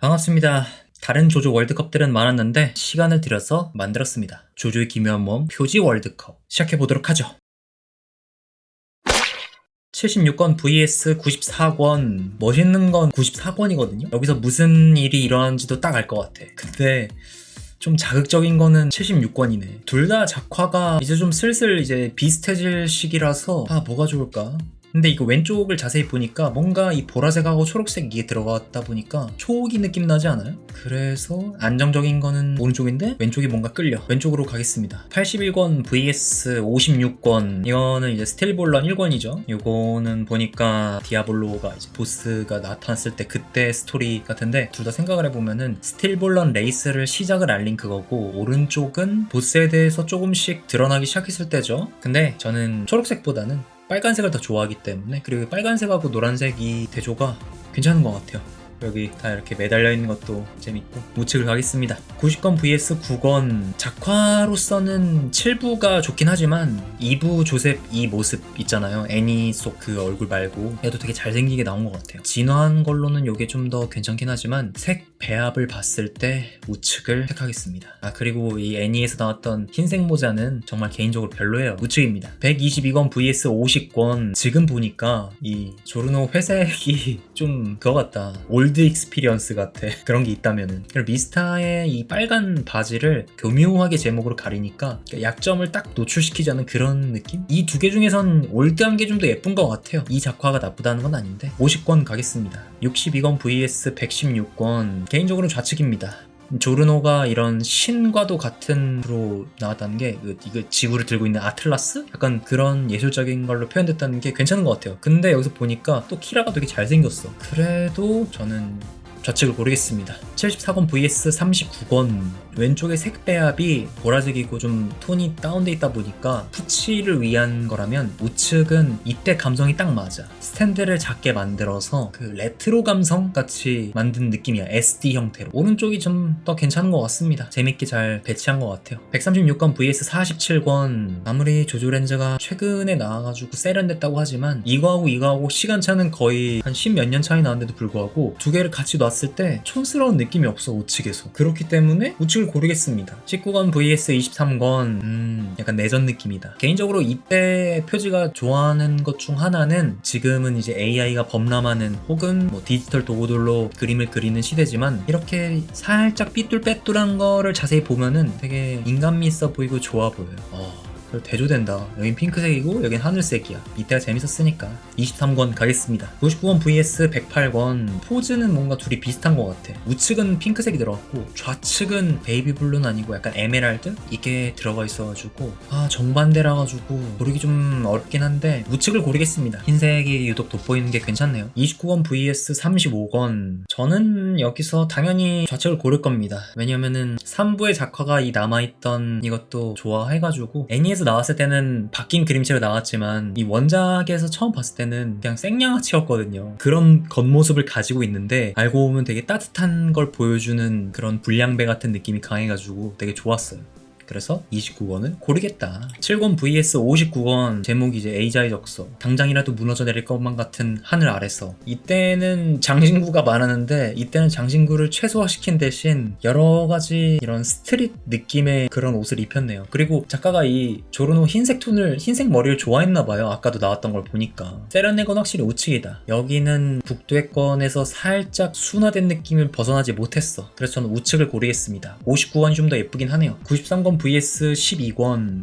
반갑습니다. 다른 조조 월드컵들은 많았는데 시간을 들여서 만들었습니다. 조조의 기묘한 몸 표지 월드컵 시작해보도록 하죠. 76권 vs 94권. 멋있는 건 94권이거든요. 여기서 무슨 일이 일어나는지도 딱 알 것 같아. 근데 좀 자극적인 거는 76권이네. 둘 다 작화가 이제 좀 슬슬 이제 비슷해질 시기라서 뭐가 좋을까? 근데 이거 왼쪽을 자세히 보니까 뭔가 이 보라색하고 초록색 이게 들어갔다 보니까 초기 느낌 나지 않아요? 그래서 안정적인 거는 오른쪽인데 왼쪽이 뭔가 끌려. 왼쪽으로 가겠습니다. 81권 vs 56권. 이거는 이제 스틸볼런 1권이죠. 이거는 보니까 디아블로가 이제 보스가 나타났을 때 그때 스토리 같은데, 둘 다 생각을 해보면은 스틸볼런 레이스를 시작을 알린 그거고, 오른쪽은 보스에 대해서 조금씩 드러나기 시작했을 때죠. 근데 저는 초록색보다는 빨간색을 더 좋아하기 때문에, 그리고 빨간색하고 노란색이 대조가 괜찮은 것 같아요. 여기 다 이렇게 매달려 있는 것도 재밌고. 우측을 가겠습니다. 90권 vs 9권. 작화로서는 7부가 좋긴 하지만 2부 조셉 이 모습 있잖아요. 애니 속 그 얼굴 말고 얘도 되게 잘생기게 나온 것 같아요. 진화한 걸로는 이게 좀 더 괜찮긴 하지만 색 배합을 봤을 때 우측을 택하겠습니다. 그리고 이 애니에서 나왔던 흰색 모자는 정말 개인적으로 별로예요. 우측입니다. 122권 vs 50권. 지금 보니까 이 조르노 회색이 좀 그거 같다. 올드 익스피리언스 같아. 그런 게 있다면은. 그리고 미스타의 이 빨간 바지를 교묘하게 제목으로 가리니까 약점을 딱 노출시키지 않은 그런 느낌? 이 두 개 중에선 올드한 게 좀 더 예쁜 것 같아요. 이 작화가 나쁘다는 건 아닌데. 50권 가겠습니다. 62권 vs 116권. 개인적으로 좌측입니다. 조르노가 이런 신과도 같은 으로 나왔다는 게, 이거 지구를 들고 있는 아틀라스? 약간 그런 예술적인 걸로 표현됐다는 게 괜찮은 것 같아요. 근데 여기서 보니까 또 키라가 되게 잘생겼어. 그래도 저는 좌측을 고르겠습니다. 74권 vs 39권. 왼쪽의 색 배합이 보라색이고 좀 톤이 다운돼 있다 보니까 푸치를 위한 거라면, 우측은 이때 감성이 딱 맞아. 스탠드를 작게 만들어서 그 레트로 감성 같이 만든 느낌이야. SD 형태로. 오른쪽이 좀 더 괜찮은 것 같습니다. 재밌게 잘 배치한 것 같아요. 136권 vs 47권. 아무리 조조렌즈가 최근에 나와가지고 세련됐다고 하지만 이거하고 시간차는 거의 한 10몇 년 차이 나는데도 불구하고 두 개를 같이 놨을 때 촌스러운 느낌이 없어, 우측에서. 그렇기 때문에 우측을 고르겠습니다. 19권 vs 23권. 약간 내전 느낌이다. 개인적으로 이때 표지가 좋아하는 것 중 하나는, 지금은 이제 AI가 범람하는 혹은 뭐 디지털 도구들로 그림을 그리는 시대지만, 이렇게 살짝 삐뚤빼뚤한 거를 자세히 보면은 되게 인간미 있어 보이고 좋아 보여요. 대조된다. 여긴 핑크색이고 여긴 하늘색이야. 이때가 재밌었으니까. 23권 가겠습니다. 99권 vs 108권. 포즈는 뭔가 둘이 비슷한 것 같아. 우측은 핑크색이 들어갔고 좌측은 베이비블루는 아니고 약간 에메랄드? 이게 들어가 있어가지고 정반대라 가지고 고르기 좀 어렵긴 한데 우측을 고르겠습니다. 흰색이 유독 돋보이는 게 괜찮네요. 29권 vs 35권. 저는 여기서 당연히 좌측을 고를 겁니다. 왜냐면은 3부의 작화가 이 남아있던 이것도 좋아해가지고, 애니에서 나왔을 때는 바뀐 그림체로 나왔지만 이 원작에서 처음 봤을 때는 그냥 생양아치였거든요. 그런 겉모습을 가지고 있는데 알고 보면 되게 따뜻한 걸 보여주는 그런 불량배 같은 느낌이 강해가지고 되게 좋았어요. 그래서 29권은 고르겠다. 7권 vs 59권. 제목이 이제 에이자의 적서. 당장이라도 무너져 내릴 것만 같은 하늘 아래서. 이때는 장신구가 많았는데 이때는 장신구를 최소화시킨 대신 여러가지 이런 스트릿 느낌의 그런 옷을 입혔네요. 그리고 작가가 이 조르노 흰색 머리를 좋아했나봐요. 아까도 나왔던 걸 보니까. 세련된 확실히 우측이다. 여기는 북두의권에서 살짝 순화된 느낌을 벗어나지 못했어. 그래서 저는 우측을 고르겠습니다. 59권이 좀 더 예쁘긴 하네요. 93권 vs 12권.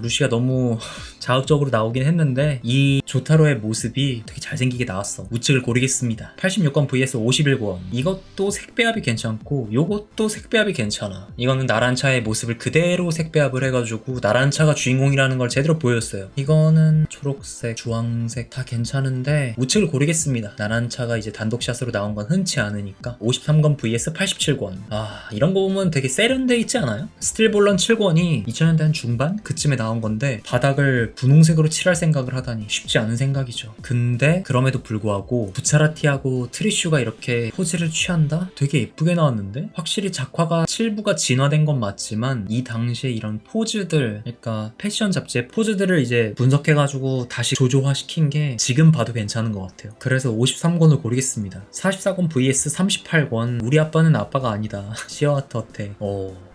루시가 너무 자극적으로 나오긴 했는데 이 조타로의 모습이 되게 잘생기게 나왔어. 우측을 고르겠습니다. 86권 vs 51권. 이것도 색배합이 괜찮고 요것도 색배합이 괜찮아. 이거는 나란차의 모습을 그대로 색배합을 해가지고 나란차가 주인공이라는 걸 제대로 보였어요. 이거는 초록색, 주황색 다 괜찮은데 우측을 고르겠습니다. 나란차가 이제 단독샷으로 나온 건 흔치 않으니까. 53권 vs 87권. 이런 거 보면 되게 세련돼 있지 않아요? 스틸볼런 7권이 2000년대 한 중반? 그쯤에 나온 건데 바닥을 분홍색으로 칠할 생각을 하다니 쉽지 않은 생각이죠. 근데 그럼에도 불구하고 부차라티하고 트리슈가 이렇게 포즈를 취한다? 되게 예쁘게 나왔는데? 확실히 작화가 7부가 진화된 건 맞지만 이 당시에 이런 포즈들, 그러니까 패션 잡지의 포즈들을 이제 분석해가지고 다시 조조화시킨 게 지금 봐도 괜찮은 것 같아요. 그래서 53권을 고르겠습니다. 44권 vs 38권. 우리 아빠는 아빠가 아니다. 시어와터테.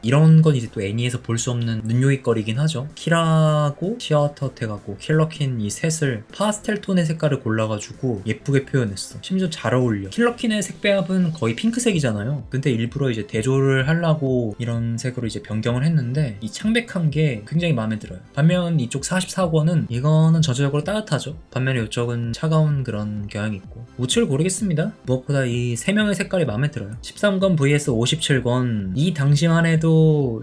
이런 건 이제 또 애니에서 볼 수 없는 눈요깃거리긴 하죠. 키라고 시어와터테가고 킬러킨 이 셋을 파스텔 톤의 색깔을 골라가지고 예쁘게 표현했어. 심지어 잘 어울려. 킬러킨의 색배합은 거의 핑크색이잖아요. 근데 일부러 이제 대조를 하려고 이런 색으로 이제 변경을 했는데 이 창백한 게 굉장히 마음에 들어요. 반면 이쪽 44권은 이거는 전체적으로 따뜻하죠. 반면에 이쪽은 차가운 그런 경향이 있고. 우측을 고르겠습니다. 무엇보다 이 3명의 색깔이 마음에 들어요. 13권 vs 57권. 이 당시만 해도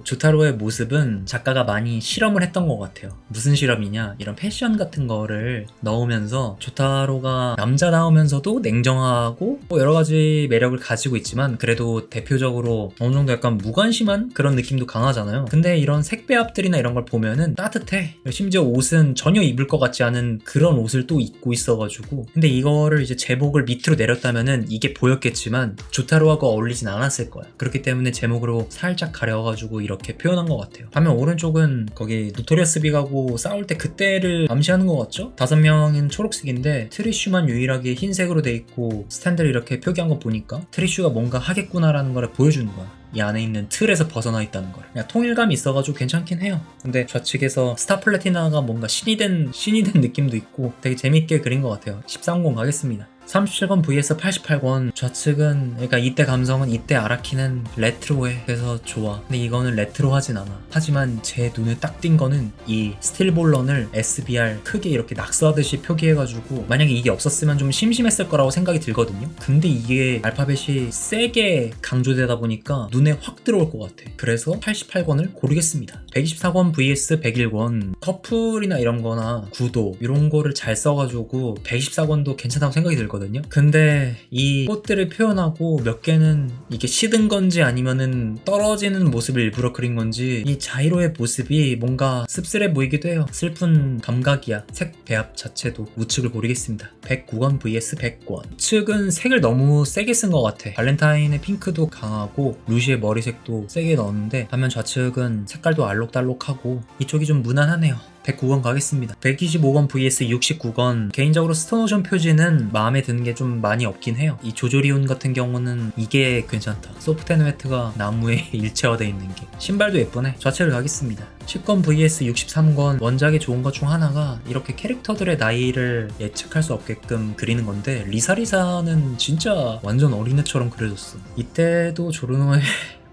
조타로의 모습은 작가가 많이 실험을 했던 것 같아요. 무슨 실험이냐, 이런 패션 같은 거를 넣으면서 조타로가 남자다우면서도 냉정하고 여러가지 매력을 가지고 있지만 그래도 대표적으로 어느 정도 약간 무관심한 그런 느낌도 강하잖아요. 근데 이런 색배합들이나 이런 걸 보면은 따뜻해. 심지어 옷은 전혀 입을 것 같지 않은 그런 옷을 또 입고 있어가지고, 근데 이거를 이제 제목을 밑으로 내렸다면은 이게 보였겠지만 조타로하고 어울리진 않았을 거야. 그렇기 때문에 제목으로 살짝 가려가지고 이렇게 표현한 것 같아요. 반면 오른쪽은 거기 노토리어스 빅하고 싸울 때 그때를 암시하는 것 같죠? 5명인 초록색인데 트리슈만 유일하게 흰색으로 돼 있고 스탠드를 이렇게 표기한 거 보니까 트리슈가 뭔가 하겠구나라는 걸 보여주는 거야. 이 안에 있는 틀에서 벗어나 있다는 걸. 그냥 통일감이 있어가지고 괜찮긴 해요. 근데 좌측에서 스타 플래티나가 뭔가 신이 된 느낌도 있고 되게 재밌게 그린 것 같아요. 13권 가겠습니다. 37권 vs 88권. 좌측은, 그러니까 이때 감성은, 이때 아라키는 레트로해. 그래서 좋아. 근데 이거는 레트로하진 않아. 하지만 제 눈에 딱 띈 거는 이 스틸볼런을 SBR 크게 이렇게 낙서하듯이 표기해가지고 만약에 이게 없었으면 좀 심심했을 거라고 생각이 들거든요. 근데 이게 알파벳이 세게 강조되다 보니까 눈에 확 들어올 것 같아. 그래서 88권을 고르겠습니다. 124권 vs 101권. 커플이나 이런 거나 구도 이런 거를 잘 써가지고 124권도 괜찮다고 생각이 들거든요. 근데 이 꽃들을 표현하고 몇 개는 이게 시든 건지 아니면은 떨어지는 모습을 일부러 그린 건지 이 자이로의 모습이 뭔가 씁쓸해 보이기도 해요. 슬픈 감각이야. 색 배합 자체도. 우측을 고르겠습니다. 109권 vs 100권. 우측은 색을 너무 세게 쓴 것 같아. 발렌타인의 핑크도 강하고 루시의 머리색도 세게 넣었는데 반면 좌측은 색깔도 알록달록하고 이쪽이 좀 무난하네요. 109권 가겠습니다. 125권 vs 69권. 개인적으로 스톤오션 표지는 마음에 드는 게 좀 많이 없긴 해요. 이 조조리온 같은 경우는 이게 괜찮다. 소프트앤웨트가 나무에 일체화되어 있는 게. 신발도 예쁘네. 좌측을 가겠습니다. 10권 vs 63권. 원작의 좋은 것 중 하나가 이렇게 캐릭터들의 나이를 예측할 수 없게끔 그리는 건데 리사는 진짜 완전 어린애처럼 그려졌어. 이때도 조르노의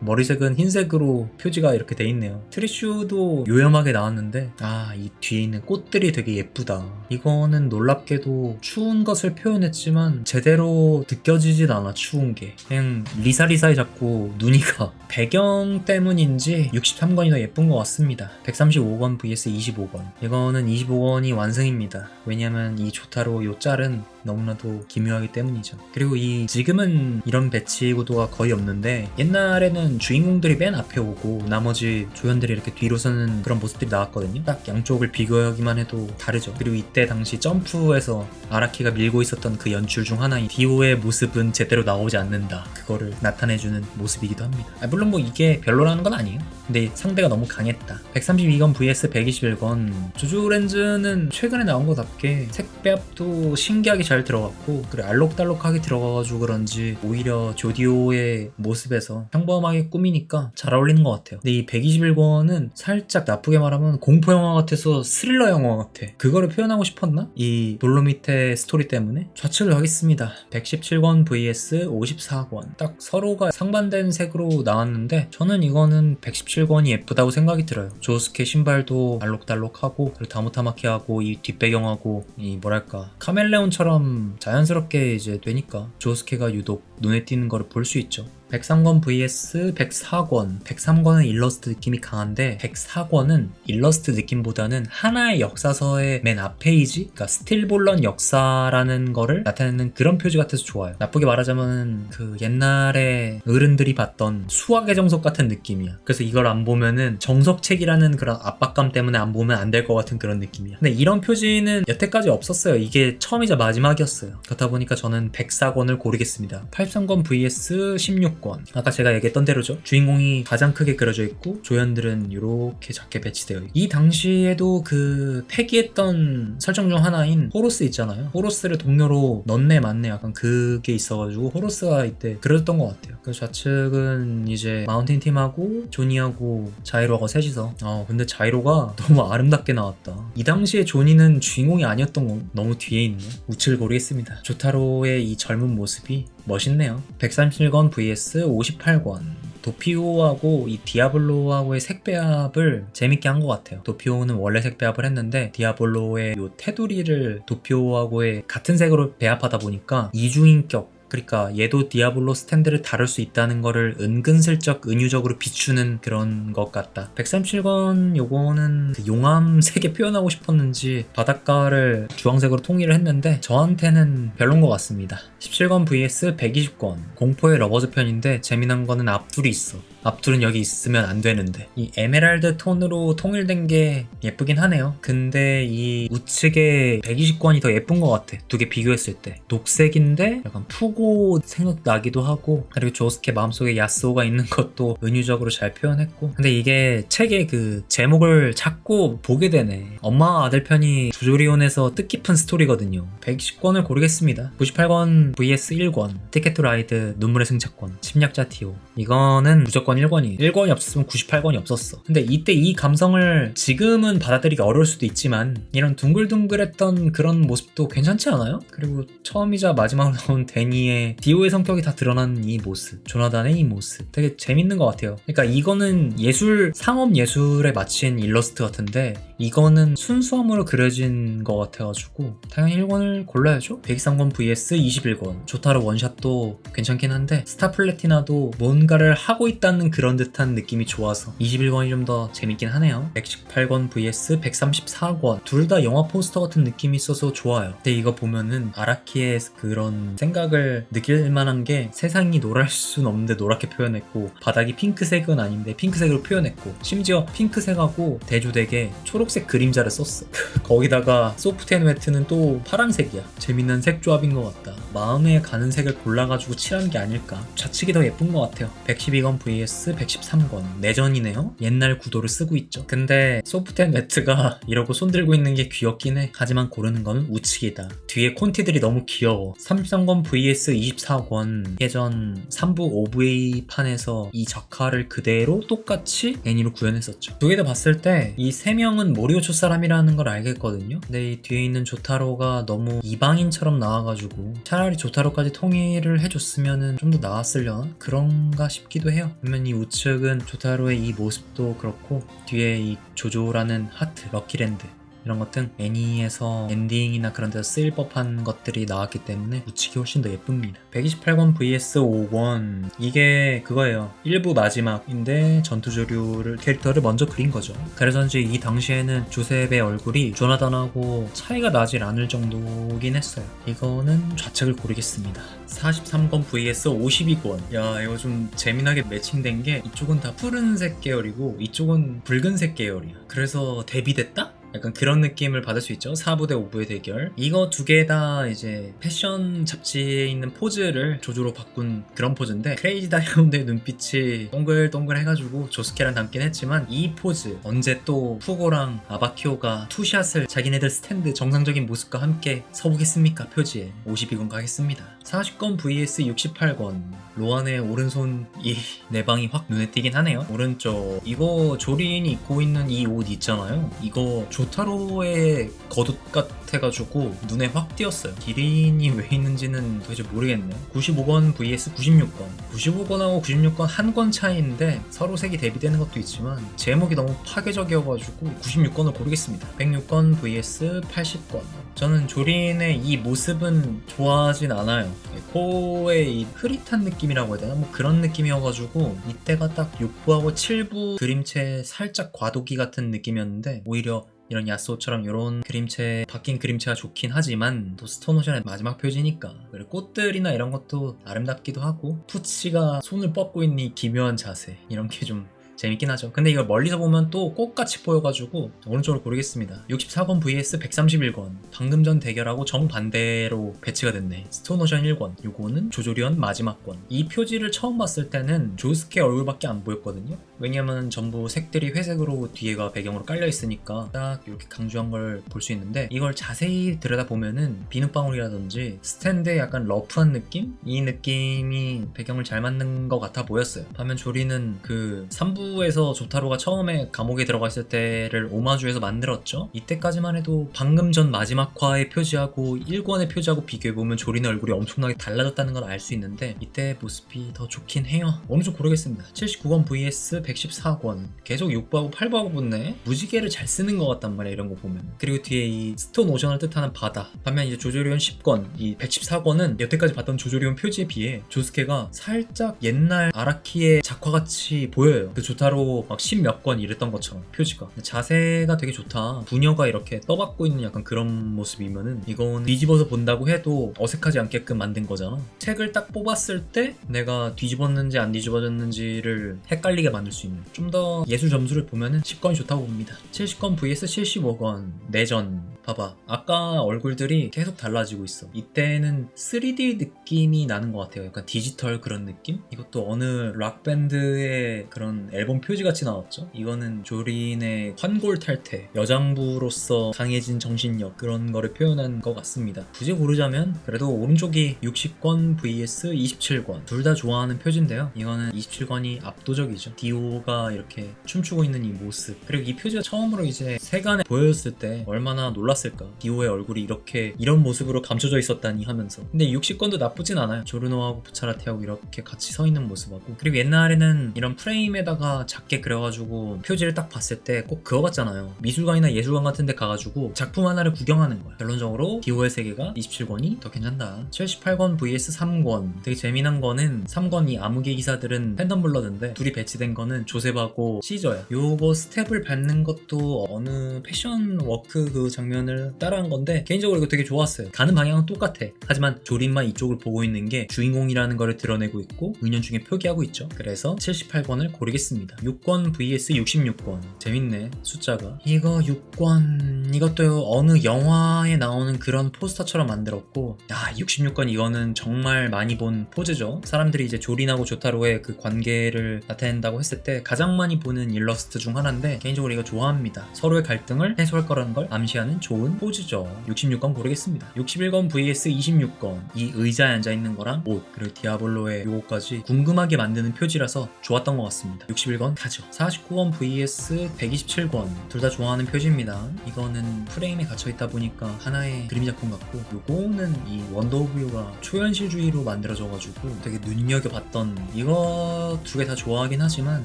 머리색은 흰색으로 표지가 이렇게 돼 있네요. 트리슈도 요염하게 나왔는데 이 뒤에 있는 꽃들이 되게 예쁘다. 이거는 놀랍게도 추운 것을 표현했지만 제대로 느껴지진 않아. 추운 게 그냥 리사리사에 자꾸 눈이 가. 배경 때문인지 63권이 더 예쁜 것 같습니다. 135권 vs 25권. 이거는 25권이 완승입니다. 왜냐면 이 조타로 요 짤은 너무나도 기묘하기 때문이죠. 그리고 지금은 이런 배치 구도가 거의 없는데 옛날에는 주인공들이 맨 앞에 오고 나머지 조연들이 이렇게 뒤로 서는 그런 모습들이 나왔거든요. 딱 양쪽을 비교하기만 해도 다르죠. 그리고 이때 당시 점프에서 아라키가 밀고 있었던 그 연출 중 하나인 디오의 모습은 제대로 나오지 않는다. 그거를 나타내주는 모습이기도 합니다. 물론 뭐 이게 별로라는 건 아니에요. 근데 상대가 너무 강했다. 132권 vs 121권. 조조렌즈는 최근에 나온 것답게 색배합도 신기하게 잘 들어갔고 그리고 알록달록하게 들어가가지고 그런지 오히려 조디오의 모습에서 평범하게 꾸미니까 잘 어울리는 것 같아요. 근데 이 121권은 살짝 나쁘게 말하면 공포 영화 같아서 스릴러 영화 같아. 그거를 표현하고 싶었나? 이 돌로미테 스토리 때문에. 좌측을 가겠습니다. 117권 vs 54권. 딱 서로가 상반된 색으로 나왔는데 저는 이거는 117권이 예쁘다고 생각이 들어요. 조스케 신발도 알록달록하고 그리고 다무타마키하고 이 뒷배경하고 이 뭐랄까 카멜레온처럼 자연스럽게 이제 되니까 조스케가 유독 눈에 띄는 거를 볼 수 있죠. 103권 vs 104권. 103권은 일러스트 느낌이 강한데 104권은 일러스트 느낌보다는 하나의 역사서의 맨 앞 페이지, 그러니까 스틸볼런 역사라는 거를 나타내는 그런 표지 같아서 좋아요. 나쁘게 말하자면 그 옛날에 어른들이 봤던 수학의 정석 같은 느낌이야. 그래서 이걸 안 보면은 정석책이라는 그런 압박감 때문에 안 보면 안 될 것 같은 그런 느낌이야. 근데 이런 표지는 여태까지 없었어요. 이게 처음이자 마지막이었어요. 그렇다 보니까 저는 104권을 고르겠습니다. 83권 vs 16권. 아까 제가 얘기했던 대로죠. 주인공이 가장 크게 그려져 있고 조연들은 이렇게 작게 배치되어 있고, 이 당시에도 그 폐기했던 설정 중 하나인 호로스 있잖아요. 호로스를 동료로 넣네 맞네 약간 그게 있어가지고 호로스가 이때 그려졌던 것 같아요. 그 좌측은 이제 마운틴 팀하고 조니하고 자이로하고 셋이서 근데 자이로가 너무 아름답게 나왔다. 이 당시에 조니는 주인공이 아니었던 거 너무 뒤에 있네. 우측을 고르겠습니다. 조타로의 이 젊은 모습이 멋있네요. 137권 vs 58권. 도피오하고 이 디아블로하고의 색배합을 재밌게 한 것 같아요. 도피오는 원래 색배합을 했는데 디아블로의 요 테두리를 도피오하고의 같은 색으로 배합하다 보니까 이중인격, 그러니까 얘도 디아블로 스탠드를 다룰 수 있다는 거를 은근슬쩍 은유적으로 비추는 그런 것 같다. 137권 요거는 그 용암색에 표현하고 싶었는지 바닷가를 주황색으로 통일을 했는데 저한테는 별론 것 같습니다. 17권 vs 120권. 공포의 러버즈 편인데 재미난 거는 앞둘이 있어. 앞둘은 여기 있으면 안 되는데 이 에메랄드 톤으로 통일된 게 예쁘긴 하네요. 근데 이 우측의 120권이 더 예쁜 것 같아. 두 개 비교했을 때 녹색인데 약간 푸고 생각나기도 하고, 그리고 조스케 마음속에 야스오가 있는 것도 은유적으로 잘 표현했고, 근데 이게 책의 그 제목을 자꾸 보게 되네. 엄마와 아들 편이 조조리온에서 뜻깊은 스토리거든요. 120권을 고르겠습니다. 98권 vs 1권. 티켓 투 라이드 눈물의 승차권. 침략자 티오. 이거는 무조건 1권이 1권이 없었으면 98권이 없었어. 근데 이때 이 감성을 지금은 받아들이기 어려울 수도 있지만 이런 둥글둥글했던 그런 모습도 괜찮지 않아요? 그리고 처음이자 마지막으로 나온 데니의 디오의 성격이 다 드러난 이 모습, 조나단의 이 모습 되게 재밌는 것 같아요. 그러니까 이거는 예술, 상업 예술에 마친 일러스트 같은데 이거는 순수함으로 그려진 것 같아가지고 당연히 1권을 골라야죠. 123권 vs 21권. 조타로 원샷도 괜찮긴 한데 스타 플래티나도 뭔가를 하고 있다는 그런 듯한 느낌이 좋아서 21권이 좀 더 재밌긴 하네요. 118권 vs 134권. 둘 다 영화 포스터 같은 느낌이 있어서 좋아요. 근데 이거 보면은 아라키의 그런 생각을 느낄 만한 게 세상이 노랄 수는 없는데 노랗게 표현했고 바닥이 핑크색은 아닌데 핑크색으로 표현했고 심지어 핑크색하고 대조되게 초록색 그림자를 썼어. 거기다가 소프트 앤 웨트는 또 파란색이야. 재밌는 색 조합인 것 같다. 마음에 가는 색을 골라가지고 칠한 게 아닐까. 좌측이 더 예쁜 것 같아요. 112권 vs 113권. 내전이네요. 옛날 구도를 쓰고 있죠. 근데 소프트 앤 웨트가 이러고 손 들고 있는 게 귀엽긴 해. 하지만 고르는 건 우측이다. 뒤에 콘티들이 너무 귀여워. 33권 vs 24권. 예전 3부 OVA 판에서 이 작화를 그대로 똑같이 애니로 구현했었죠. 두 개 다 봤을 때 이 세 명은 모리오초 사람이라는 걸 알겠거든요. 근데 이 뒤에 있는 조타로가 너무 이방인처럼 나와가지고 차라리 조타로까지 통일을 해줬으면 좀 더 나았으려나? 그런가 싶기도 해요. 그러면 이 우측은 조타로의 이 모습도 그렇고 뒤에 이 조조라는 하트, 럭키랜드 이런 것들 애니에서 엔딩이나 그런 데서 쓰일 법한 것들이 나왔기 때문에 우측이 훨씬 더 예쁩니다. 128권 vs 5권. 이게 그거예요. 1부 마지막인데 전투조류를 캐릭터를 먼저 그린 거죠. 그래서인지 이 당시에는 조셉의 얼굴이 조나단하고 차이가 나질 않을 정도긴 했어요. 이거는 좌측을 고르겠습니다. 43권 vs 52권. 야, 이거 좀 재미나게 매칭된 게 이쪽은 다 푸른색 계열이고 이쪽은 붉은색 계열이야. 그래서 대비됐다? 약간 그런 느낌을 받을 수 있죠. 4부 대 5부의 대결. 이거 두 개 다 이제 패션 잡지에 있는 포즈를 조조로 바꾼 그런 포즈인데 크레이지 다이아몬드의 눈빛이 동글동글 해가지고 조스케랑 닮긴 했지만 이 포즈 언제 또 푸고랑 아바키오가 투샷을 자기네들 스탠드 정상적인 모습과 함께 서보겠습니까? 표지에 52권 가겠습니다. 40권 vs 68권. 로안의 오른손 이 내방이 확 눈에 띄긴 하네요. 오른쪽 이거 조린이 입고 있는 이 옷 있잖아요. 이거 조타로의 겉옷 같아가지고 눈에 확 띄었어요. 기린이 왜 있는지는 도대체 모르겠네요. 95권 vs 96권. 95권하고 96권 한 권 차이인데 서로 색이 대비되는 것도 있지만 제목이 너무 파괴적이어가지고 96권을 고르겠습니다. 106권 vs 80권. 저는 조린의 이 모습은 좋아하진 않아요. 코에 이 흐릿한 느낌이 느낌이라고 해야 되나? 뭐 그런 느낌이어가지고 이때가 딱 6부하고 7부 그림체 살짝 과도기 같은 느낌이었는데 오히려 이런 야스오처럼 이런 그림체 바뀐 그림체가 좋긴 하지만 또 스톤오션의 마지막 표지니까 그리고 꽃들이나 이런 것도 아름답기도 하고 푸치가 손을 뻗고 있는 이 기묘한 자세 이런 게 좀 재밌긴 하죠. 근데 이걸 멀리서 보면 또 꽃같이 보여가지고 오른쪽으로 고르겠습니다. 64권 vs 131권 방금 전 대결하고 정반대로 배치가 됐네. 스톤오션 1권 요거는 조조리온 마지막 권. 이 표지를 처음 봤을 때는 조스케 얼굴밖에 안 보였거든요. 왜냐면 전부 색들이 회색으로 뒤에가 배경으로 깔려 있으니까 딱 이렇게 강조한 걸 볼 수 있는데 이걸 자세히 들여다보면은 비눗방울이라든지 스탠드의 약간 러프한 느낌? 이 느낌이 배경을 잘 맞는 것 같아 보였어요. 반면 조리는 그 3부에서 조타로가 처음에 감옥에 들어가 있을 때를 오마주해서 만들었죠. 이때까지만 해도 방금 전 마지막화의 표지하고 1권의 표지하고 비교해보면 조린의 얼굴이 엄청나게 달라졌다는 걸 알 수 있는데 이때 모습이 더 좋긴 해요. 어느 쪽 고르겠습니다. 79권 vs 114권 계속 6부하고 8부하고 붙네. 무지개를 잘 쓰는 것 같단 말이야 이런 거 보면. 그리고 뒤에 이 스톤 오션을 뜻하는 바다. 반면 이제 조조리온 10권 이 114권은 여태까지 봤던 조조리온 표지에 비해 조스케가 살짝 옛날 아라키의 작화같이 보여요. 그 조타로 막 10몇 권 이랬던 것처럼 표지가. 자세가 되게 좋다. 부녀가 이렇게 떠받고 있는 약간 그런 모습이면은 이건 뒤집어서 본다고 해도 어색하지 않게끔 만든 거잖아. 책을 딱 뽑았을 때 내가 뒤집었는지 안 뒤집어졌는지를 헷갈리게 만들 수 있는 좀 더 예술 점수를 보면은 10권이 좋다고 봅니다. 70권 vs 75권 내전. 봐봐 아까 얼굴들이 계속 달라지고 있어. 이때는 3D 느낌이 나는 것 같아요. 약간 디지털 그런 느낌? 이것도 어느 락밴드의 그런 앨범 표지 같이 나왔죠. 이거는 조린의 환골 탈퇴, 여장부로서 강해진 정신력 그런 거를 표현한 것 같습니다. 굳이 고르자면 그래도 오른쪽이 60권 vs 27권 둘 다 좋아하는 표지인데요. 이거는 27권이 압도적이죠. 디오가 이렇게 춤추고 있는 이 모습, 그리고 이 표지가 처음으로 이제 세간에 보여졌을 때 얼마나 놀랐을까. 디오의 얼굴이 이렇게 이런 모습으로 감춰져 있었다니 하면서. 근데 60권도 나쁘진 않아요. 조르노하고 부차라티하고 이렇게 같이 서 있는 모습하고. 그리고 옛날에는 이런 프레임에다가 작게 그려가지고 표지를 딱 봤을 때 꼭 그거 같잖아요. 미술관이나 예술관 같은 데 가가지고 작품 하나를 구경하는 거야. 결론적으로 디오의 세계가 27권이 더 괜찮다. 78권 vs 3권 되게 재미난 거는 3권 이 암흑의 기사들은 팬덤 블러드인데 둘이 배치된 거는 조셉하고 시저야. 요거 스텝을 밟는 것도 어느 패션 워크 그 장면을 따라한 건데 개인적으로 이거 되게 좋았어요. 가는 방향은 똑같아. 하지만 조린만 이쪽을 보고 있는 게 주인공이라는 거를 드러내고 있고 은연중에 표기하고 있죠. 그래서 78권을 고르겠습니다. 6권 vs 66권 재밌네 숫자가. 이거 6권 이것도 어느 영화에 나오는 그런 포스터처럼 만들었고 야 66권 이거는 정말 많이 본 포즈죠. 사람들이 이제 조린하고 조타로의 그 관계를 나타낸다고 했을 때 가장 많이 보는 일러스트 중 하나인데 개인적으로 이거 좋아합니다. 서로의 갈등을 해소할 거라는 걸 암시하는 좋은 포즈죠. 66권 고르겠습니다. 61권 vs 26권 이 의자에 앉아있는 거랑 옷 그리고 디아블로의 요거까지 궁금하게 만드는 표지라서 좋았던 것 같습니다. 61권 가죠. 49권 vs 127권 둘 다 좋아하는 표지입니다. 이거는 프레임에 갇혀있다 보니까 하나의 그림 작품 같고 요거는 이 원더 오브 유가 초현실주의로 만들어져가지고 되게 눈여겨봤던 이거 두 개 다 좋아하긴 하지만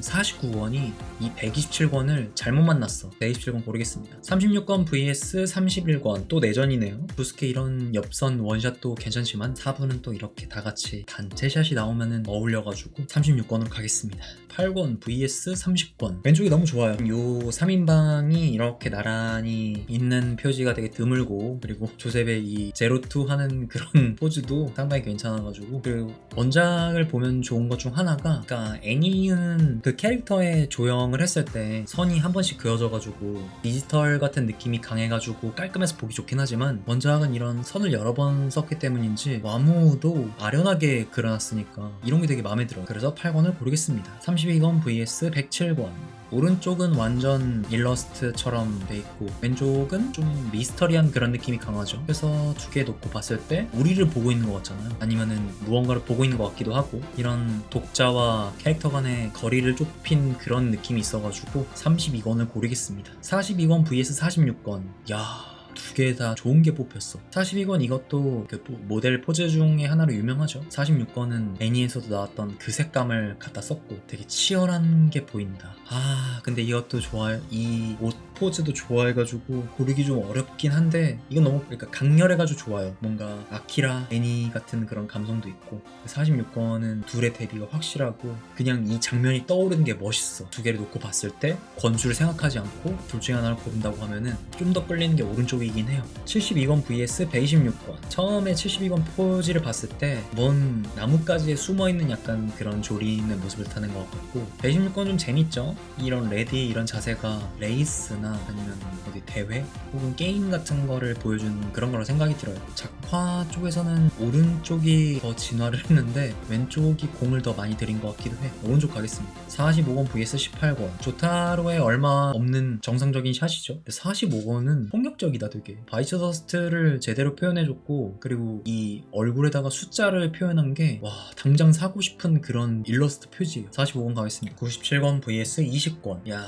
49권이 이 127권을 잘못 만났어. 127권 고르겠습니다. 36권 vs 31권 또 내전이네요. 부스케 이런 엽선 원샷도 괜찮지만 4부는 또 이렇게 다같이 단체샷이 나오면은 어울려가지고 36권으로 가겠습니다. 8권 vs 30권 왼쪽이 너무 좋아요. 요 3인방이 이렇게 나란히 있는 표지가 되게 드물고 그리고 조셉의 이 제로투 하는 그런 포즈도 상당히 괜찮아가지고 그리고 원작을 보면 좋은 것 중 하나가 그러니까 애니는 그 캐릭터의 조형을 했을 때 선이 한 번씩 그어져가지고 디지털 같은 느낌이 강해가지고 깔끔해서 보기 좋긴 하지만 원작은 이런 선을 여러 번 썼기 때문인지 와무도 아련하게 그려놨으니까 이런 게 되게 마음에 들어요. 그래서 8권을 고르겠습니다. 32권 vs 107권 오른쪽은 완전 일러스트처럼 돼 있고 왼쪽은 좀 미스터리한 그런 느낌이 강하죠. 그래서 두 개 놓고 봤을 때 우리를 보고 있는 것 같잖아요. 아니면은 무언가를 보고 있는 것 같기도 하고 이런 독자와 캐릭터 간의 거리를 좁힌 그런 느낌이 있어가지고 32권을 고르겠습니다. 42권 vs 46권 야 두 개 다 좋은 게 뽑혔어. 42권 이것도 그 모델 포즈 중에 하나로 유명하죠. 46권은 애니에서도 나왔던 그 색감을 갖다 썼고 되게 치열한 게 보인다. 아 근데 이것도 좋아요. 이 옷 포즈도 좋아해가지고 고르기 좀 어렵긴 한데 이건 너무 그러니까 강렬해가지고 좋아요. 뭔가 아키라, 애니 같은 그런 감성도 있고 46권은 둘의 대비가 확실하고 그냥 이 장면이 떠오르는 게 멋있어. 두 개를 놓고 봤을 때 권주를 생각하지 않고 둘 중에 하나를 고른다고 하면은 좀 더 끌리는 게 오른쪽이긴 해요. 72권 vs 126권. 처음에 72권 포즈를 봤을 때 먼 나뭇가지에 숨어있는 약간 그런 조리 있는 모습을 타는 것 같고 126권 좀 재밌죠? 이런 레디의 이런 자세가 레이스나 아니면 어디 대회 혹은 게임 같은 거를 보여준 그런 거로 생각이 들어요. 작화 쪽에서는 오른쪽이 더 진화를 했는데 왼쪽이 공을 더 많이 들인 것 같기도 해. 오른쪽 가겠습니다. 45권 vs 18권. 조타로에 얼마 없는 정상적인 샷이죠. 45권은 폭력적이다 되게. 바이처 더스트를 제대로 표현해줬고 그리고 이 얼굴에다가 숫자를 표현한 게 와 당장 사고 싶은 그런 일러스트 표지예요. 45권 가겠습니다. 97권 vs 20권. 야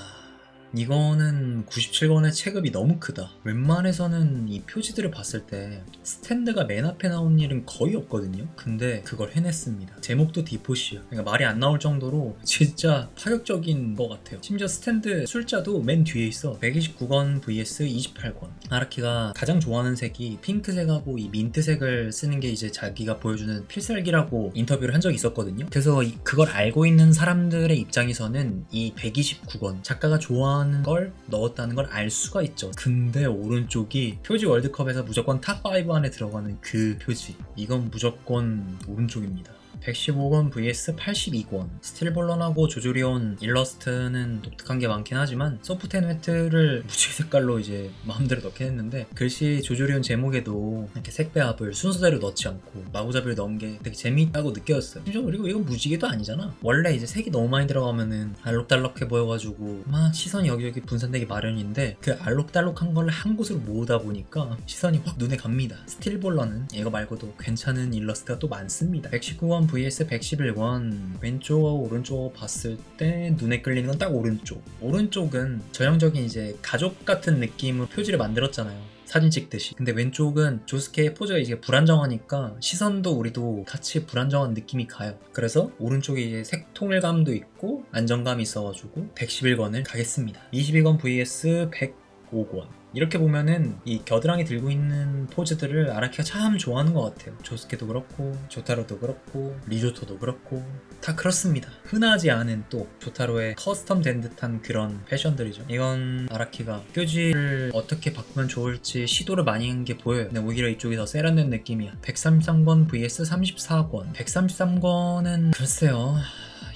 이거는 97권의 체급이 너무 크다. 웬만해서는 이 표지들을 봤을 때 스탠드가 맨 앞에 나온 일은 거의 없거든요. 근데 그걸 해냈습니다. 제목도 디포시야. 그러니까 말이 안 나올 정도로 진짜 파격적인 것 같아요. 심지어 스탠드 sul자도 맨 뒤에 있어. 129권 vs 28권. 아라키가 가장 좋아하는 색이 핑크색하고 이 민트색을 쓰는 게 이제 자기가 보여주는 필살기라고 인터뷰를 한 적이 있었거든요. 그래서 그걸 알고 있는 사람들의 입장에서는 이 129권 작가가 좋아하는 걸 넣었다는 걸 알 수가 있죠. 근데 오른쪽이 표지 월드컵에서 무조건 탑5 안에 들어가는 그 표지. 이건 무조건 오른쪽입니다. 115권 vs 82권. 스틸볼런하고 조조리온 일러스트는 독특한 게 많긴 하지만 소프텐 웨트를 무지개 색깔로 이제 마음대로 넣긴 했는데 글씨 조조리온 제목에도 이렇게 색배합을 순서대로 넣지 않고 마구잡이를 넣은 게 되게 재미있다고 느껴졌어요. 심지어 그리고 이건 무지개도 아니잖아. 원래 이제 색이 너무 많이 들어가면은 알록달록해 보여가지고 막 시선이 여기저기 분산되기 마련인데 그 알록달록한 걸 한 곳으로 모으다 보니까 시선이 확 눈에 갑니다. 스틸볼런은 이거 말고도 괜찮은 일러스트가 또 많습니다. 119권 vs 111권. 왼쪽 오른쪽 봤을 때 눈에 끌리는 건 딱 오른쪽. 오른쪽은 전형적인 이제 가족 같은 느낌으로 표지를 만들었잖아요. 사진 찍듯이. 근데 왼쪽은 조스케의 포즈가 이제 불안정하니까 시선도 우리도 같이 불안정한 느낌이 가요. 그래서 오른쪽에 이제 색통일감도 있고 안정감이 있어가지고 111권을 가겠습니다. 22권 vs 105권. 이렇게 보면은 이 겨드랑이 들고 있는 포즈들을 아라키가 참 좋아하는 것 같아요. 조스케도 그렇고 조타로도 그렇고 리조토도 그렇고 다 그렇습니다. 흔하지 않은 또 조타로의 커스텀된 듯한 그런 패션들이죠. 이건 아라키가 표지를 어떻게 바꾸면 좋을지 시도를 많이 한 게 보여요. 근데 오히려 이쪽이 더 세련된 느낌이야. 133권 vs 34권. 133권은 글쎄요.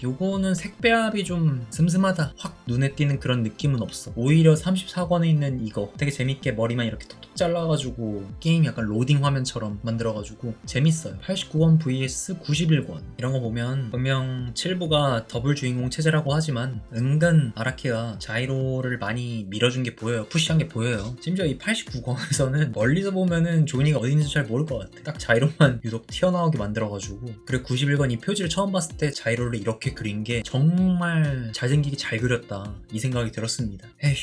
요거는 색배합이 좀 슴슴하다. 확 눈에 띄는 그런 느낌은 없어. 오히려 34권에 있는 이거 되게 재밌게 머리만 이렇게 톡톡 잘라가지고 게임 약간 로딩 화면처럼 만들어가지고 재밌어요. 89권 vs 91권. 이런 거 보면 분명 7부가 더블 주인공 체제라고 하지만 은근 아라키가 자이로를 많이 밀어준 게 보여요. 푸시한 게 보여요. 심지어 이 89권에서는 멀리서 보면은 조니가 어디 있는지 잘 모를 것 같아. 딱 자이로만 유독 튀어나오게 만들어가지고. 그리고 91권 이 표지를 처음 봤을 때 자이로를 이렇게 그린 게 정말 잘생기게 잘 그렸다 이 생각이 들었습니다. 에휴,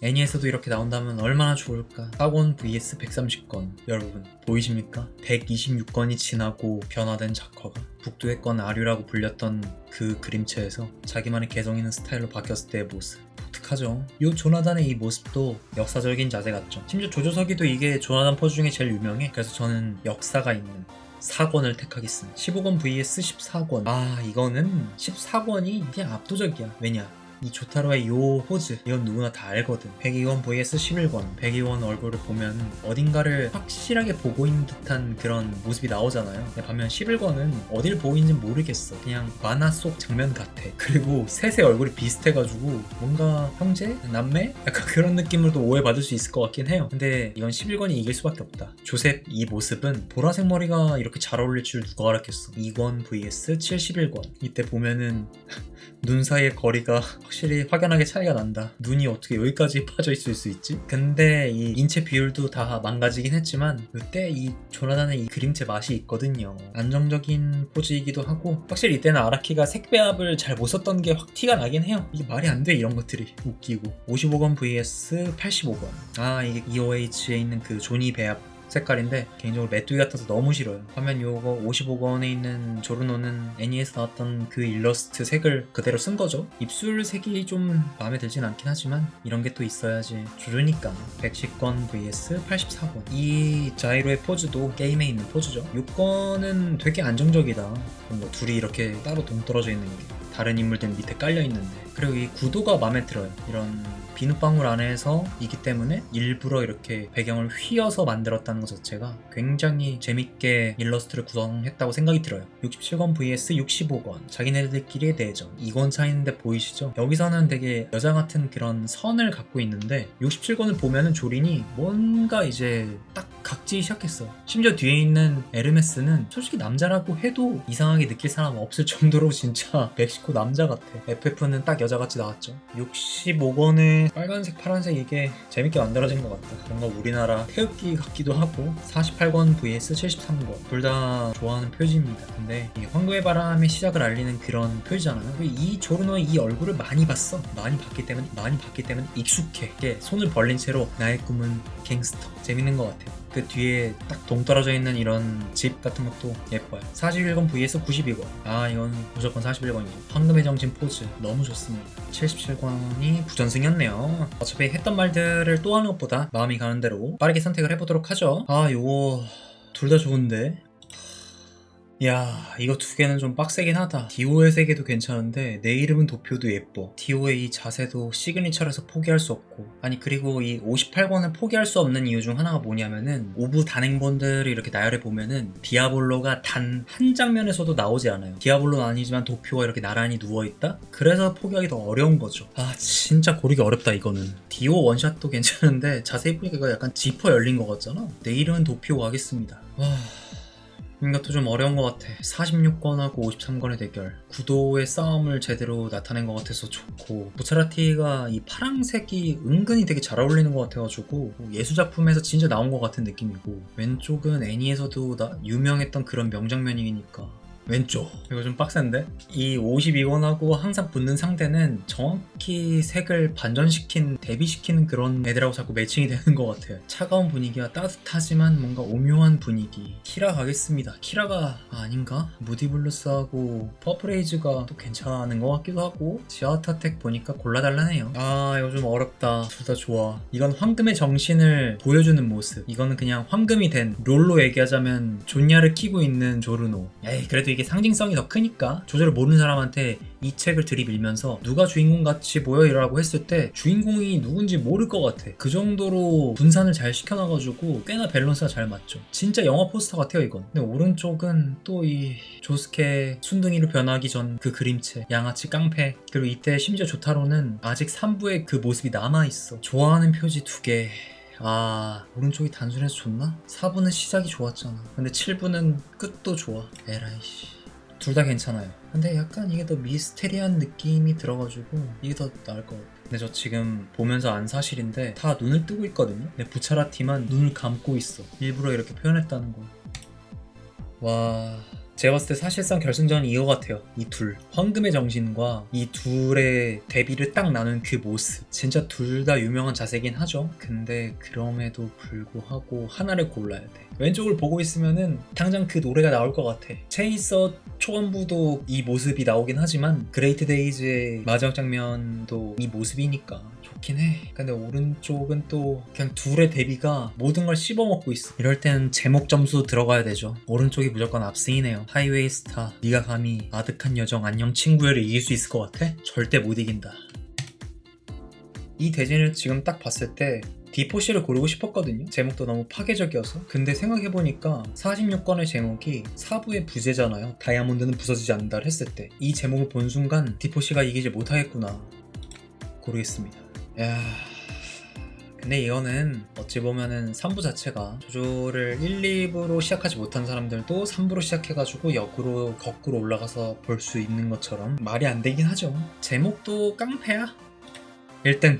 애니에서도 이렇게 나온다면 얼마나 좋을까. 4권 vs 130권. 여러분 보이십니까? 126권이 지나고 변화된 작화가 북두의 권 아류라고 불렸던 그 그림체에서 자기만의 개성 있는 스타일로 바뀌었을 때의 모습 독특하죠. 요 조나단의 이 모습도 역사적인 자세 같죠. 심지어 조조석이도 이게 조나단 포즈 중에 제일 유명해. 그래서 저는 역사가 있는 4권을 택하겠습니다. 15권 vs 14권. 아 이거는 14권이 그냥 압도적이야. 왜냐? 이 조타로의 요 포즈 이건 누구나 다 알거든. 102권 vs 11권. 102권 얼굴을 보면 어딘가를 확실하게 보고 있는 듯한 그런 모습이 나오잖아요. 근데 반면 11권은 어딜 보고 있는지 모르겠어. 그냥 만화 속 장면 같아. 그리고 셋의 얼굴이 비슷해가지고 뭔가 형제? 남매? 약간 그런 느낌으로도 오해받을 수 있을 것 같긴 해요. 근데 이건 11권이 이길 수밖에 없다. 조셉 이 모습은 보라색 머리가 이렇게 잘 어울릴 줄 누가 알았겠어. 2권 vs 71권. 이때 보면은 눈 사이의 거리가 확실히 확연하게 차이가 난다. 눈이 어떻게 여기까지 빠져 있을 수 있지? 근데 이 인체 비율도 다 망가지긴 했지만 이때 이 조나단의 이 그림체 맛이 있거든요. 안정적인 포즈이기도 하고 확실히 이때는 아라키가 색배합을 잘 못 썼던 게 확 티가 나긴 해요. 이게 말이 안 돼 이런 것들이. 웃기고. 55권 vs 85권. 아 이게 EOH에 있는 그 조니 배합 색깔인데 개인적으로 메뚜기 같아서 너무 싫어요. 반면 요거 55권에 있는 조르노는 애니에서 나왔던 그 일러스트 색을 그대로 쓴 거죠. 입술 색이 좀 마음에 들진 않긴 하지만 이런 게 또 있어야지 조르니까. 110권 vs 84권. 이 자이로의 포즈도 게임에 있는 포즈죠. 6권은 되게 안정적이다. 뭔가 둘이 이렇게 따로 동떨어져 있는 게 다른 인물들 밑에 깔려 있는데, 그리고 이 구도가 마음에 들어요. 이런 비눗방울 안에서 이기 때문에 일부러 이렇게 배경을 휘어서 만들었다는 것 자체가 굉장히 재밌게 일러스트를 구성했다고 생각이 들어요. 67권 vs 65권 자기네들끼리의 대전. 2권 차이인데 보이시죠? 여기서는 되게 여자 같은 그런 선을 갖고 있는데 67권을 보면은 조린이 뭔가 이제 딱 각지기 시작했어. 심지어 뒤에 있는 에르메스는 솔직히 남자라고 해도 이상하게 느낄 사람 없을 정도로 진짜 멕시코 남자 같아. FF는 딱 여자같이 나왔죠. 65권의 빨간색 파란색 이게 재밌게 만들어진 것 같다. 뭔가 우리나라 태극기 같기도 하고. 48권 vs 73권 둘 다 좋아하는 표지입니다. 근데 이 황금의 바람의 시작을 알리는 그런 표지잖아요. 이 조르노의 이 얼굴을 많이 봤어. 많이 봤기 때문에 익숙해. 이게 손을 벌린 채로 나의 꿈은 갱스터. 재밌는 것 같아요. 그 뒤에 딱 동떨어져 있는 이런 집 같은 것도 예뻐요. 41권 vs 92권. 아, 이건 무조건 41권이죠. 황금의 정신 포즈 너무 좋습니다. 77권이 부전승이었네요. 어차피 했던 말들을 또 하는 것보다 마음이 가는 대로 빠르게 선택을 해보도록 하죠. 아, 요거 둘 다 좋은데. 야, 이거 두 개는 좀 빡세긴 하다. 디오의 세계도 괜찮은데 내 이름은 도쿄도 예뻐. 디오의 이 자세도 시그니처라서 포기할 수 없고. 아니, 그리고 이 58권을 포기할 수 없는 이유 중 하나가 뭐냐면은 오브 단행본들을 이렇게 나열해 보면은 디아블로가 단 한 장면에서도 나오지 않아요. 디아블로는 아니지만 도쿄가 이렇게 나란히 누워있다? 그래서 포기하기 더 어려운 거죠. 아, 진짜 고르기 어렵다 이거는. 디오 원샷도 괜찮은데 자세히 보니까 이거 약간 지퍼 열린 거 같잖아. 내 이름은 도쿄 가겠습니다. 와... 이것도 좀 어려운 것 같아. 46권하고 53권의 대결. 구도의 싸움을 제대로 나타낸 것 같아서 좋고, 모차라티가 이 파랑색이 은근히 되게 잘 어울리는 것 같아가지고 예술작품에서 진짜 나온 것 같은 느낌이고, 왼쪽은 애니에서도 유명했던 그런 명장면이니까 왼쪽. 이거 좀 빡센데? 이 52권하고 항상 붙는 상대는 정확히 색을 반전시킨, 대비시키는 그런 애들하고 자꾸 매칭이 되는 것 같아요. 차가운 분위기와 따뜻하지만 뭔가 오묘한 분위기. 키라 가겠습니다. 키라가 아닌가? 무디블루스하고 퍼플에이즈가 또 괜찮은 것 같기도 하고. 지아타텍 보니까 골라달라네요. 아, 이거 좀 어렵다. 둘 다 좋아. 이건 황금의 정신을 보여주는 모습. 이거는 그냥 황금이 된 롤로 얘기하자면 존야를 키고 있는 조르노. 에이, 그래도 이게 상징성이 더 크니까 조절을 모르는 사람한테 이 책을 들이밀면서 누가 주인공 같이 보여 이라고 했을 때 주인공이 누군지 모를 것 같아. 그 정도로 분산을 잘 시켜놔가지고 꽤나 밸런스가 잘 맞죠. 진짜 영화 포스터 같아요 이건. 근데 오른쪽은 또 이 조스케 순둥이로 변하기 전 그 그림체, 양아치 깡패, 그리고 이때 심지어 조타로는 아직 3부의 그 모습이 남아있어. 좋아하는 표지 두 개. 아, 오른쪽이 단순해서 좋나? 4부는 시작이 좋았잖아. 근데 7부는 끝도 좋아. 에라이씨. 둘 다 괜찮아요. 근데 약간 이게 더 미스테리한 느낌이 들어가지고 이게 더 나을 것 같아. 근데 저 지금 보면서 안 사실인데 다 눈을 뜨고 있거든요? 근데 부차라티만 눈을 감고 있어. 일부러 이렇게 표현했다는 거. 와... 제가 봤을 때 사실상 결승전이 이거 같아요. 이 둘. 황금의 정신과 이 둘의 데뷔를 딱 나눈 그 모습. 진짜 둘 다 유명한 자세긴 하죠. 근데 그럼에도 불구하고 하나를 골라야 돼. 왼쪽을 보고 있으면은 당장 그 노래가 나올 것 같아. 체이서 초반부도 이 모습이 나오긴 하지만 그레이트 데이즈의 마지막 장면도 이 모습이니까 좋긴 해. 근데 오른쪽은 또 그냥 둘의 데뷔가 모든 걸 씹어먹고 있어. 이럴 땐 제목 점수 들어가야 되죠. 오른쪽이 무조건 압승이네요. 하이웨이 스타, 네가 감히 아득한 여정 안녕 친구야를 이길 수 있을 것 같아? 절대 못 이긴다. 이 대진을 지금 딱 봤을 때 D4C를 고르고 싶었거든요. 제목도 너무 파괴적이어서. 근데 생각해보니까 46권의 제목이 사부의 부재잖아요. 다이아몬드는 부서지지 않는다를 했을 때 이 제목을 본 순간 D4C가 이기지 못하겠구나. 고르겠습니다. 야... 근데 이거는 어찌 보면은 3부 자체가 조조를 1, 2부로 시작하지 못한 사람들도 3부로 시작해가지고 역으로 거꾸로 올라가서 볼 수 있는 것처럼 말이 안 되긴 하죠. 제목도 깡패야. 1등.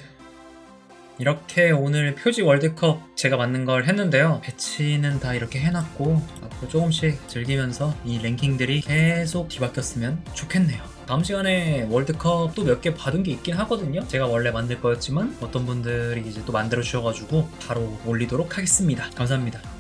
이렇게 오늘 표지 월드컵 제가 만든 걸 했는데요. 배치는 다 이렇게 해놨고 앞으로 조금씩 즐기면서 이 랭킹들이 계속 뒤바뀌었으면 좋겠네요. 다음 시간에 월드컵 또 몇 개 받은 게 있긴 하거든요. 제가 원래 만들 거였지만 어떤 분들이 이제 또 만들어 주셔가지고 바로 올리도록 하겠습니다. 감사합니다.